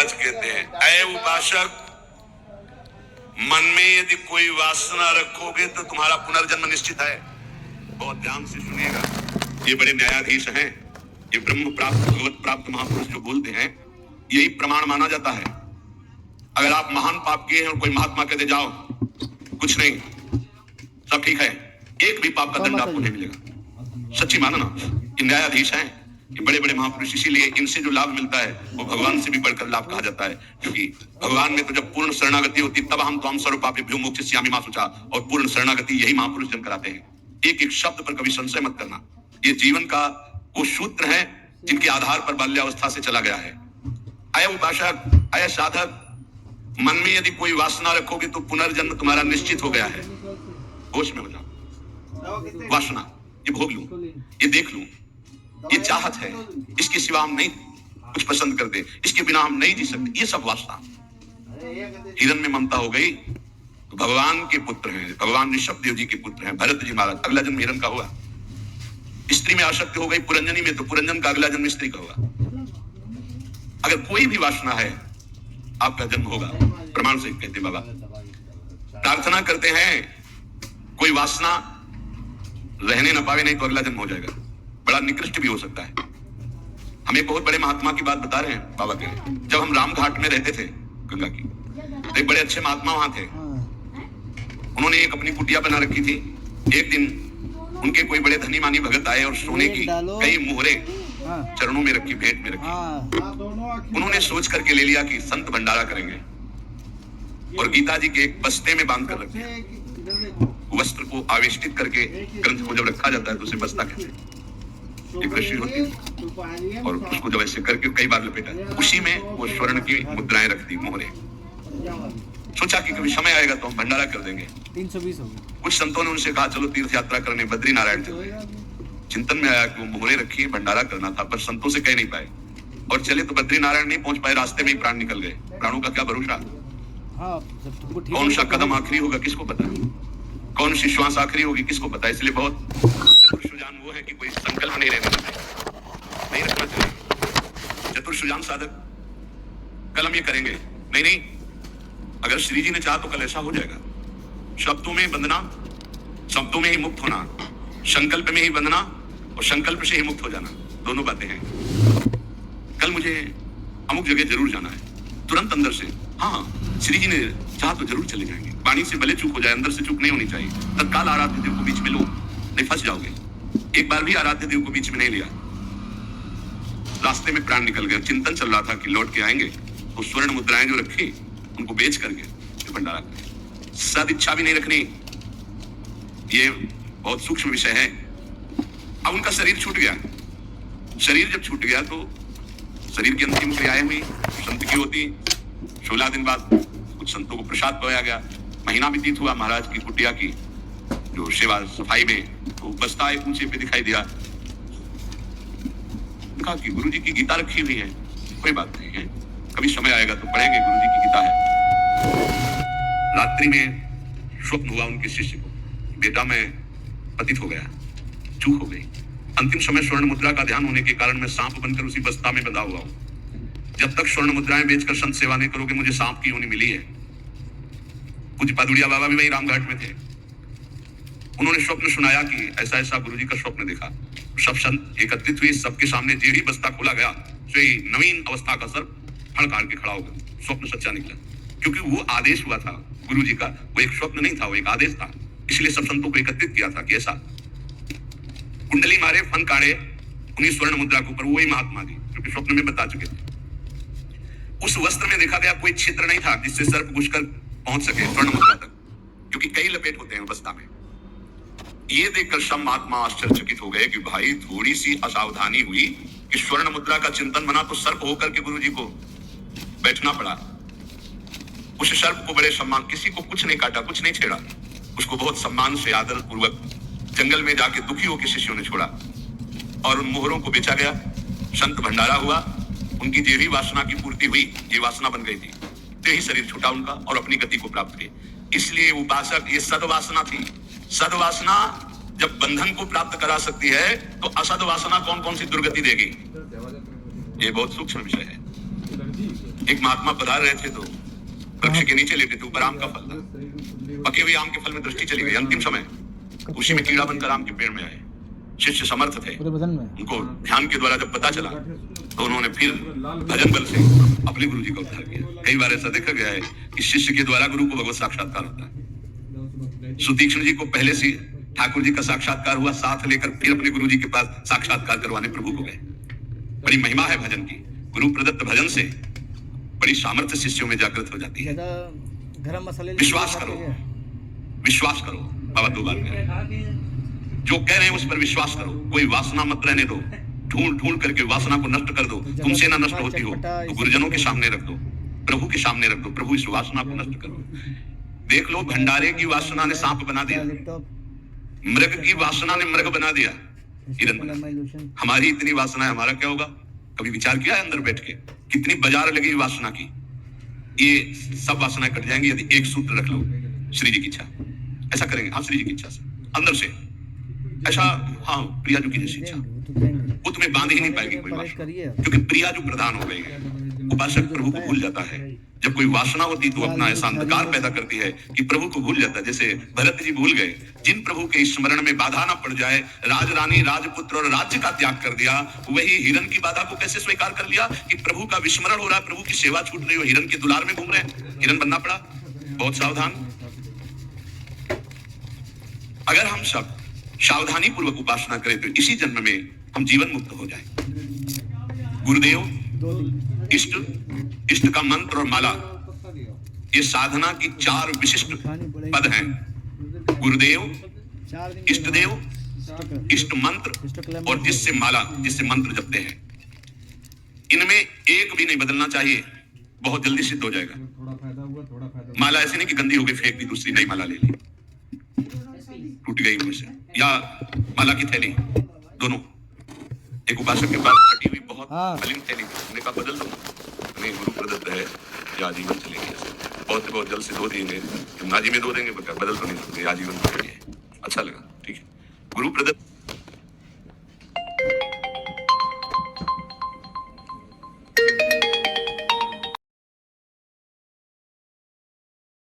महाराज कहते हैं, ऐ उपासक, मन में यदि कोई वासना रखोगे तो तुम्हारा पुनर्जन्म निश्चित है। बहुत ध्यान से सुनिएगा, ये बड़े न्यायाधीश हैं, ये ब्रह्म प्राप्त भगवत प्राप्त महापुरुष जो बोलते हैं, यही प्रमाण माना जाता है। अगर आप महान पाप किए हैं और कोई महात्मा कहते जाओ कुछ नहीं सब ठीक है, एक भी पाप का दंड आपको नहीं मिलेगा। सच्ची मानो ना, ये न्यायाधीश हैं, ये बड़े बड़े महापुरुष, इसीलिए इनसे जो लाभ मिलता है वो भगवान से भी बढ़कर लाभ कहा जाता है। क्योंकि भगवान में तो जब पूर्ण शरणागति होती तब हम तो हम सर्वपापेभ्यो मोक्षयिष्यामि मा शुचा, और पूर्ण शरणागति यही महापुरुष जन कराते हैं। एक एक शब्द पर कभी संशय मत करना, ये जीवन का वो सूत्र है जिनके आधार पर बाल्यावस्था से चला गया है। अय उपासक, अय साधक, मन में यदि कोई वासना रखोगे तो पुनर्जन्म तुम्हारा निश्चित हो गया है। होश में हो जाओ। वासना, ये भोग लूं, ये देख लूं, ये चाहत है, इसके सिवा हम नहीं कुछ पसंद करते, इसके बिना हम नहीं जी सकते, ये सब वासना। हिरण में ममता हो गई तो भगवान के पुत्र हैं, भगवान ऋषभ देव जी के पुत्र हैं, भरत जी महाराज, अगला जन्म हिरण का हुआ। स्त्री में आसक्ति हो गई पुरंजनी में, तो पुरंजन का अगला जन्म स्त्री का हुआ। अगर कोई भी वासना है आपका जन्म होगा, प्रमाण से कहते बाबा। प्रार्थना करते हैं कोई वासना रहने न पावे, नहीं तो अगला जन्म हो जाएगा, बड़ा निकृष्ट भी हो सकता है। हम एक बहुत बड़े महात्मा की बात बता रहे हैं बाबा के। जब हम राम घाट में रहते थे गंगा की, तो एक बड़े अच्छे महात्मा वहां थे। उन्होंने एक अपनी कुटिया बना रखी थी। एक दिन उनके कोई बड़े धनी मानी भगत आए और सोने की कई मोहरे चरणों में रखी, भेंट में रखी। उन्होंने सोच करके ले लिया कि संत भंडारा करेंगे, और गीता जी के एक बस्ते में बांध कर रखे। वस्त्र को आवेष्टित करके ग्रंथ को जब रखा जाता है तो उसे बस्ता कहते हैं। एक रस्सी होती है और उसको जब ऐसे करके कई बार लपेटा, उसी में वो स्वर्ण की मुद्राएं रख दी, मोहरे। सोचा कि कभी समय आएगा तो हम भंडारा कर देंगे। 320 हो गए। कुछ संतों ने उनसे कहा चलो तीर्थ यात्रा करने बद्री नारायण चलते। चिंतन में आया कि वो मोहरे रखी, भंडारा करना था, पर संतों से कह नहीं पाए और चले तो बद्री नारायण नहीं पहुंच पाए, रास्ते में ही प्राण निकल गए। प्राणों का क्या भरोसा? कौन सा कदम आखिरी होगा किसको पता, कौन सी श्वास आखिरी होगी किसको पता। इसलिए बहुत चतुर्सुजान वो है कि कोई संकल्प नहीं रहना चाहिए, नहीं रखना चाहिए। चतुर्सुजान साधक कल हम ये करेंगे, नहीं नहीं, अगर श्री जी ने चाहा तो कल ऐसा हो जाएगा। शब्दों में बंधना, शब्दों में ही मुक्त होना, संकल्प में ही बंधना और संकल्प से ही मुक्त हो जाना, दोनों बातें हैं। कल मुझे अमुक जगह जरूर जाना है, तुरंत अंदर से हाँ श्री जी ने चाहा तो जरूर चले जाएंगे। वाणी से भले चूक हो जाए, अंदर से चूक नहीं होनी चाहिए। तत्काल आराध्य देव को बीच में लो, नहीं फंस जाओगे। एक बार भी आराध्य देव को बीच में नहीं लिया, रास्ते में प्राण निकल गया। चिंतन चल रहा था कि लौट के आएंगे, तो स्वर्ण मुद्राएं जो रखी उनको बेच करके भंडारा करें। सद इच्छा भी नहीं रखनी, ये बहुत सूक्ष्म विषय है। अब उनका शरीर छूट गया। शरीर जब छूट गया तो शरीर की अंतिम क्रियाएं हुई, संत की होती। 16 दिन बाद कुछ संतों को प्रसाद पाया गया। महीना व्यतीत हुआ, महाराज की कुटिया की जो सेवा सफाई में, तो बस्ता एक ऊंचे पे दिखाई दिया। कहा कि गुरु जी की गीता रखी हुई है। कोई बात नहीं है, कभी समय आएगा तो पढ़ेंगे, गुरु जी की गीता है। रात्रि में स्वप्न हुआ उनके शिष्य को, बेटा मैं पतित हो गया, चूक हो गई। अंतिम समय स्वर्ण मुद्रा का ध्यान होने के कारण मैं सांप बनकर उसी बस्ता में बंधा हुआ हूँ। जब तक स्वर्ण मुद्राएं बेचकर संत सेवा नहीं करोगे, मुझे सांप की योनि मिली है। कुछ पादुड़िया बाबा भी वही रामघाट में थे। उन्होंने स्वप्न सुनाया कि ऐसा ऐसा गुरु जी का स्वप्न देखा। सब संत एकत्रित हुए, सबके सामने जो ही बस्ता खोला गया, जो ही नवीन अवस्था का सर्प फड़कार के खड़ा हो गया। स्वप्न सच्चा निकला, क्योंकि वो आदेश हुआ था गुरु जी का, वो एक स्वप्न नहीं था, वो एक आदेश था। इसलिए सब संतों को एकत्रित किया था कि ऐसा कुंडली मारे, फन काढ़े उन्हीं स्वर्ण मुद्रा के ऊपर, वही महात्मा जी क्योंकि स्वप्न में बता चुके थे। उस वस्त्र में देखा गया कोई छिद्र नहीं था जिससे सर्प घुसकर पहुंच सके स्वर्ण मुद्रा तक, क्योंकि कई लपेट होते हैं बस्ता में। ये देखकर सब महात्मा आश्चर्यचकित हो गए कि भाई थोड़ी सी असावधानी हुई कि स्वर्ण मुद्रा का चिंतन बना तो सर्प होकर के गुरु जी को बैठना पड़ा। उस सर्प को बड़े सम्मान, किसी को कुछ नहीं काटा, कुछ नहीं छेड़ा, उसको बहुत सम्मान से आदर पूर्वक जंगल में जाके दुखी होकर शिष्यों ने छोड़ा और उन मोहरों को बेचा गया। संत भंडारा हुआ, उनकी जो भी वासना की पूर्ति हुई, ये वासना बन गई थी, तो ही शरीर छूटा उनका और अपनी गति को प्राप्त किए। इसलिए उपासक, ये सद्वासना थी। सद्वासना जब बंधन को प्राप्त करा सकती है तो असद वासना कौन कौन सी दुर्गति देगी, ये बहुत सूक्ष्म विषय है। एक महात्मा पधार रहे थे तो वृक्ष के नीचे लेटे थे, ऊपर आम का फल था। पके हुए आम के फल में दृष्टि चली गई। अंतिम समय उसी में कीड़ा बनकर आम के पेड़ में आए। शिष्य समर्थ थे, उनको ध्यान के द्वारा जब पता चला तो उन्होंने फिर भजन बल से अपने गुरु जी का उद्धार किया। कई बार ऐसा देखा गया है कि शिष्य के द्वारा गुरु को भगवत साक्षात्कार होता है। सुतीक्ष्ण जी को पहले से ठाकुर जी का साक्षात्कार हुआ, साथ लेकर फिर अपने गुरु जी के पास साक्षात्कार करवाने प्रभु को गए। बड़ी महिमा है भजन की। गुरु प्रदत्त भजन से बड़ी सामर्थ्य शिष्यों में जागृत हो जाती है। विश्वास करो, विश्वास करो। बाबा 2 बार कहे, जो कह रहे हैं उस पर विश्वास करो। कोई वासना मत रहने दो, ढूंढ ढूंढ करके वासना को नष्ट कर दो। तुमसे ना नष्ट होती हो तो गुरुजनों के सामने रख दो, प्रभु के सामने रख दो। प्रभु इस वासना को नष्ट करो। देख लो, भंडारे की वासना ने सांप बना दिया, मृग की वासना ने मृग बना दिया, हिरन बना। हमारी इतनी वासना है, हमारा क्या होगा? कभी विचार किया है अंदर बैठ के? कितनी बाजार लगी वासना की। ये सब वासनाएं कट जाएंगी यदि एक सूत्र रख लो, श्री जी की इच्छा। ऐसा करेंगे, हाँ, श्री जी की इच्छा से अंदर से ऐसा, हाँ, प्रिया जो की जैसी इच्छा, वो तुम्हें बांध ही नहीं पाएगी कोई वासना, क्योंकि प्रिया जो प्रधान हो गई है। उपासक प्रभु को भूल जाता है। जब कोई वासना होती तो अपना ऐसा अंधकार पैदा करती है कि प्रभु को भूल जाता है। जैसे भरत जी भूल गए, जिन प्रभु के स्मरण में बाधा ना पड़ जाए, राज रानी राजपुत्र और राज्य का त्याग कर दिया। वही हिरन की बाधा को कैसे स्वीकार कर लिया कि प्रभु का विस्मरण हो रहा है, प्रभु की सेवा छूट रही हो, हिरन के दुलार में घूम रहे हैं, हिरन बनना पड़ा। बहुत सावधान। अगर हम सब सावधानी पूर्वक उपासना करें तो इसी जन्म में हम जीवन मुक्त हो जाए। गुरुदेव, इष्ट का मंत्र और माला, ये साधना की 4 विशिष्ट पद हैं। गुरुदेव, इष्ट देव, इष्ट मंत्र और जिससे माला, जिससे मंत्र जपते हैं, इनमें एक भी नहीं बदलना चाहिए। बहुत जल्दी सिद्ध हो जाएगा। माला ऐसी नहीं कि गंदी हो गई फेंक दी, दूसरी नई माला ले ली, टूट गई मुझसे, या माला की थैली, दोनों। एक उपासक के पास फटी हुई बहुत मलिन थैली, उसने कहा बदल दो। नहीं, गुरु प्रदत्त है, या आजीवन चलेगी। ऐसे बहुत जल्द से धो देंगे, गंगा जी में धो देंगे, बदल तो नहीं सकते, आजीवन तो अच्छा लगा, ठीक है। गुरु प्रदत्त